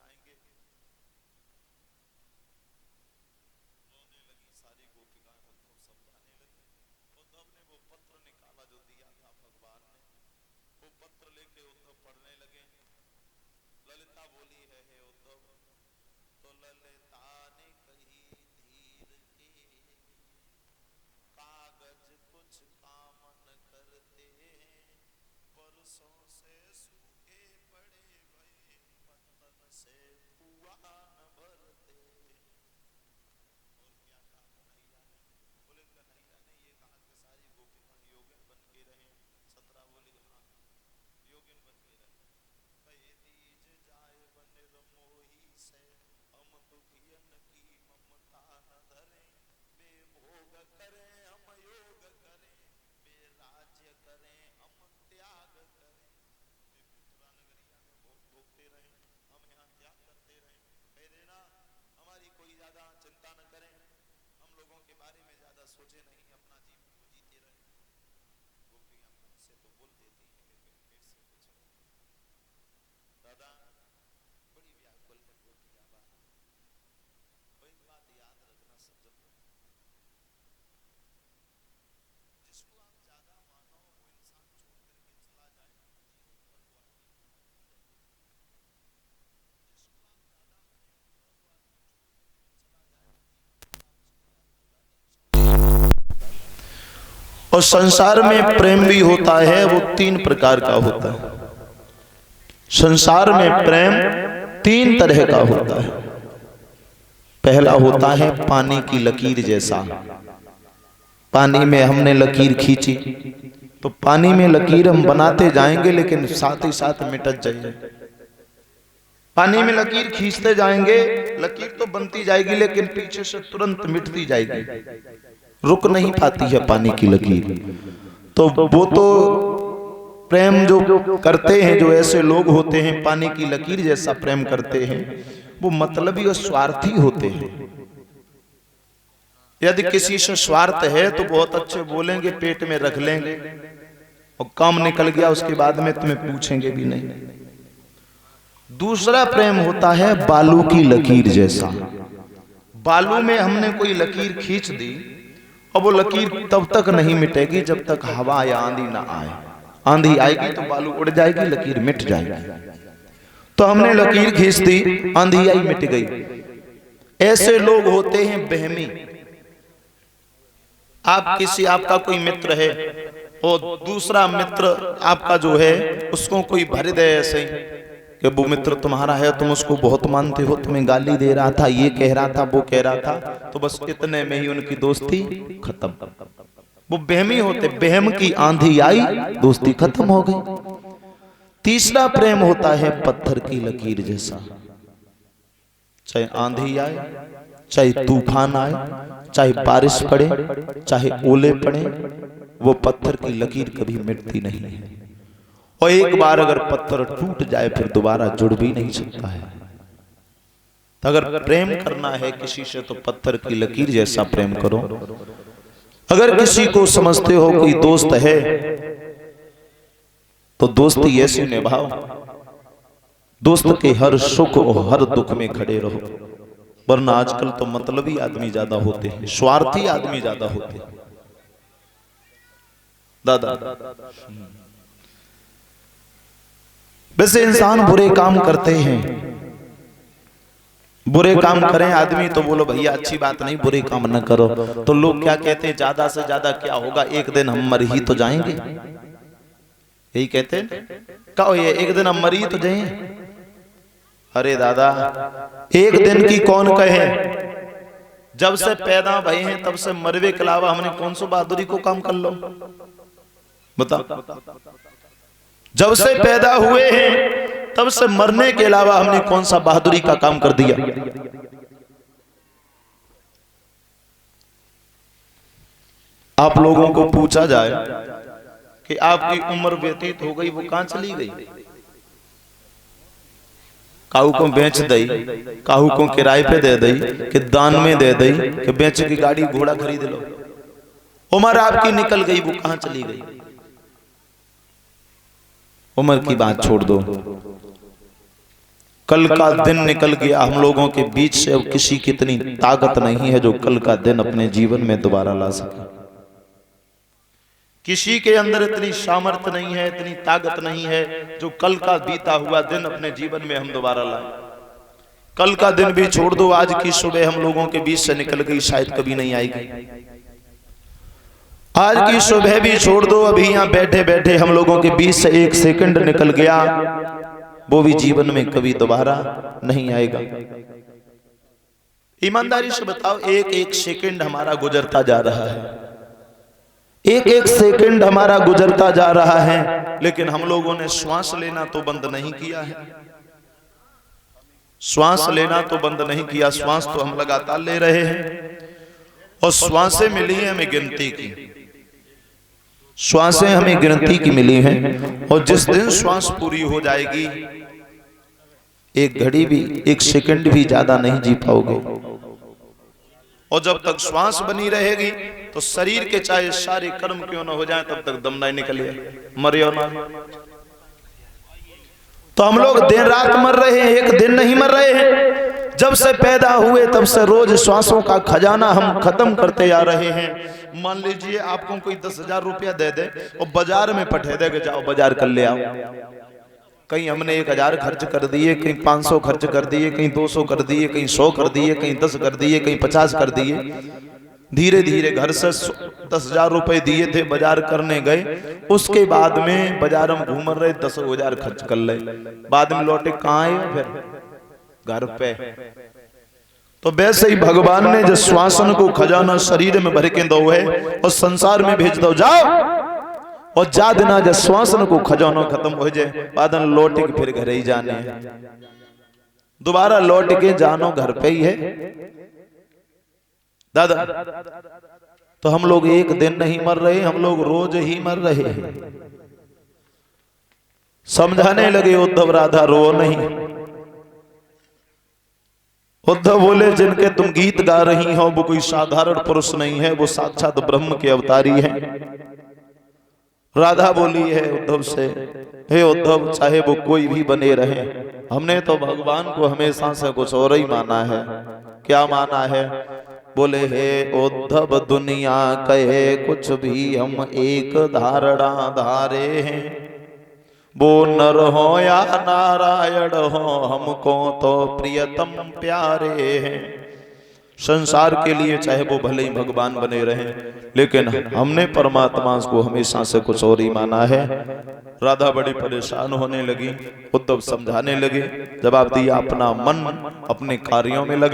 दिखाएंगे। रोने लगी सारी गोपिकाएं, उद्धव समझाने लगे। उद्धव ने वो पत्र निकाला जो दिया था भगवान ने, वो पत्र लेके उद्धव पढ़ने लगे। ललिता बोली है, हे उद्धव, तो ललिता ने कही धीर के, कागज कुछ काम न करते, बरसों से सूखे पड़े भये, पत्तन से कुआं न भरते। और क्या कहा कन्हैया ने? बोले कन्हैया ने ये कहा कि सारी गोपिकां योगिन बन के रहे। 17 बोली हाँ, योगिन बन के रहे। कहे दीज जाए बनिर मोही से, हम दुखियन की ममता न धरे, वे भोग करें हम योग करें, वे राज्य करें हम त्याग करें। वे मथुरा नगरिया में भोग भोगते रहे, हम यहाँ त्याग करते रहे। कह देना हमारी कोई ज्यादा चिंता न करें, हम लोगों के बारे में ज्यादा सोचे नहीं, अपना जीवन को जीते रहे। गोपियां मन से तो बोल देती हैं लेकिन पेट से कुछ नहीं। दादा बड़ी व्याकुल है गोपियां बात। वो एक बात याद रखना सज्जन, जिसको आप ज्यादा मानो वो इंसान छोड़ करके चला जाए ना, जीवन भर वो आदमी जिसको आप ज्यादा प्रेम करो वो आदमी छोड़ करके चला जाए, और संसार में प्रेम भी होता है, वो 3 प्रकार का होता है। संसार में प्रेम 3 तरह का होता है। पहला होता है पानी की लकीर जैसा। पानी में हमने लकीर खींची तो पानी में लकीर हम बनाते जाएंगे लेकिन साथ ही साथ मिटत जाएंगे। पानी में लकीर खींचते जाएंगे, लकीर तो बनती जाएगी लेकिन पीछे से तुरंत मिटती जाएगी, रुक नहीं पाती है पानी की लकीर। तो वो तो प्रेम जो करते हैं, जो ऐसे लोग होते हैं पानी की लकीर जैसा प्रेम करते हैं, वो मतलबी और स्वार्थी होते हैं। यदि किसी से स्वार्थ है तो बहुत अच्छे बोलेंगे, पेट में रख लेंगे, और काम निकल गया उसके बाद में तुम्हें पूछेंगे भी नहीं। दूसरा प्रेम होता है बालू की लकीर जैसा। बालू में हमने कोई लकीर खींच दी और वो लकीर तब तक नहीं मिटेगी जब तक हवा या आंधी ना आए। आंधी आएगी तो बालू उड़ जाएगी, लकीर मिट जाएगी। तो हमने लकीर खींच दी, आंधी आई मिट गई। ऐसे लोग होते हैं वहमी। आपका कोई मित्र है और दूसरा मित्र आपका जो है उसको कोई भर दे ऐसे कि वो मित्र तुम्हारा है, तुम उसको बहुत मानते हो, तुम्हें गाली दे रहा था, ये कह रहा था, वो कह रहा था, तो बस इतने में ही उनकी दोस्ती खत्म। वो वहमी होते, वहम की आंधी आई, दोस्ती खत्म हो गई। तीसरा प्रेम होता है पत्थर की लकीर जैसा। चाहे आंधी आए, चाहे तूफान आए, चाहे बारिश पड़े, चाहे ओले पड़े, वो पत्थर की लकीर कभी मिटती नहीं है। और एक बार अगर पत्थर टूट जाए फिर दोबारा जुड़ भी नहीं सकता है। तो अगर प्रेम करना है किसी से तो पत्थर की लकीर जैसा प्रेम करो। अगर किसी को समझते हो कोई दोस्त है तो दोस्ती ऐसी निभाओ, दोस्त के हर सुख और हर दुख में खड़े रहो। वरना आजकल तो मतलबी आदमी ज्यादा होते हैं, स्वार्थी आदमी ज्यादा होते हैं। दादा वैसे इंसान बुरे काम करते हैं, बुरे काम करें आदमी तो बोलो भैया अच्छी बात नहीं, बुरे काम न करो। तो लोग क्या कहते हैं, ज्यादा से ज्यादा क्या होगा, एक दिन हम मर ही तो जाएंगे, यही कहते हैं। कहो ये एक दिन हम मर ही तो जाएंगे। अरे दादा एक दिन की कौन कहे, जब से पैदा भए हैं तब से मरवे के अलावा हमने कौन सा बहादुरी को काम कर लो, बता। जब से पैदा हुए हैं तब से मरने के अलावा हमने कौन सा बहादुरी का काम कर दिया। आप लोगों को पूछा जाए कि आपकी उम्र व्यतीत हो गई, वो कहां चली गई? काहू को बेच दई, काहू को किराए पे दे दई, कि दान में दे दई, कि बेच की गाड़ी घोड़ा खरीद लो। उम्र आपकी निकल गई, वो कहां चली गई? उम्र की बात छोड़ दो, कल का दिन निकल गया हम लोगों के बीच से, अब किसी की इतनी ताकत नहीं है जो कल का दिन अपने जीवन में दोबारा ला सके। किसी के अंदर इतनी सामर्थ्य नहीं है, इतनी ताकत नहीं है जो कल का बीता हुआ दिन अपने जीवन में हम दोबारा लाए। कल का दिन भी छोड़ दो, आज की सुबह हम लोगों के बीच से निकल गई, शायद कभी नहीं आएगी। आज की सुबह भी छोड़ दो, अभी यहाँ बैठे बैठे हम लोगों के बीच से एक सेकंड निकल गया, वो भी जीवन में कभी दोबारा नहीं आएगा। ईमानदारी से बताओ, एक एक सेकंड हमारा गुजरता जा रहा है, एक एक सेकंड हमारा गुजरता जा रहा है, लेकिन हम लोगों ने श्वास लेना तो बंद नहीं किया है। श्वास लेना तो बंद नहीं किया, श्वास तो हम लगातार ले रहे हैं। और श्वासें मिली हैं हमें गिनती की, श्वासें हमें गिनती की मिली हैं। और जिस दिन श्वास पूरी हो जाएगी, एक घड़ी भी, एक सेकंड भी ज्यादा नहीं जी पाओगे। और जब तक श्वास बनी रहेगी तो शरीर के चाहे सारे कर्म क्यों ना हो जाए, तब तक दम नहीं निकले, मरे और ना। तो हम लोग दिन रात मर रहे हैं, एक दिन नहीं मर रहे हैं। जब से पैदा हुए तब से रोज श्वासों का खजाना हम खत्म करते आ रहे हैं। मान लीजिए आपको कोई 10,000 रुपया दे दे और बाजार में पठे दे, जाओ बाजार कर ले आओ। कहीं हमने 1,000 खर्च कर दिए, कहीं 500 खर्च कर दिए, कहीं 200 कर दिए, कहीं 100 कर दिए, कहीं 10 कर दिए, कहीं 50 कर दिए। धीरे धीरे घर से 10,000 रुपए दिए थे, बाजार करने गए, उसके बाद में बाजार में घूम रहे 10,000 खर्च कर ले, बाद में लौटे कहाँ आए, फिर घर पे। तो वैसे ही भगवान ने जो श्वासन को खजाना शरीर में भर के दो है और संसार में भेज दो, जाओ। और जा देना जब श्वासन को खजाना खत्म हो जाए, बाद में लौट के फिर घर ही जाने हैं, दोबारा लौट के जानो घर पे ही है दादा। तो हम लोग एक दिन नहीं मर रहे, हम लोग रोज ही मर रहे हैं। समझाने लगे उद्धव, राधा रो नहीं। उद्धव बोले, जिनके तुम गीत गा रही हो वो कोई साधारण पुरुष नहीं है, वो साक्षात ब्रह्म के अवतारी हैं। राधा बोली है उद्धव से, हे उद्धव, चाहे वो कोई भी बने रहे, हमने तो भगवान को हमेशा से कुछ और ही माना है। क्या माना है? बोले, हे उद्धव, दुनिया कहे कुछ भी, हम एक धारणा धारे हैं, वो नर हो या नारायण हो, हमको तो प्रियतम प्यारे हैं। संसार के लिए चाहे वो भले ही भगवान बने रहें, लेकिन हमने परमात्मा को हमेशा से कुछ और ही माना है। राधा बड़ी परेशान होने लगी, उद्धव समझाने लगे, जवाब दिया, अपना मन अपने कार्यों में लगा।